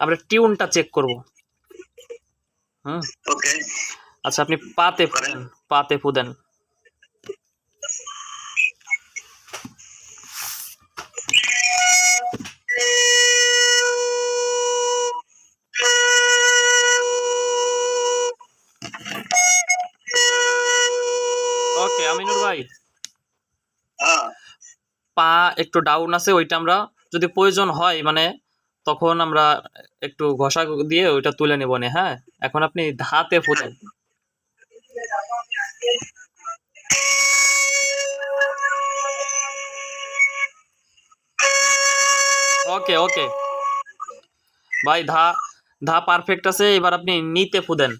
আমরা টিউনটা চেক করব। হুম, ওকে আচ্ছা আপনি পাতে ফুদেন, পাতে ফুদেন। ওকে আমিনুর ভাই, হ্যাঁ পা একটু ডাউন আছে, ওইটা আমরা যদি প্রয়োজন হয় মানে তখন আমরা একটু ঘষা দিয়ে ওইটা তুলে নেব নে। হ্যাঁ, এখন আপনি হাতে ফুদেন। ওকে ওকে ভাই, ধা ধা পারফেক্ট আছে, এবার আপনি নিতে ফুদেন।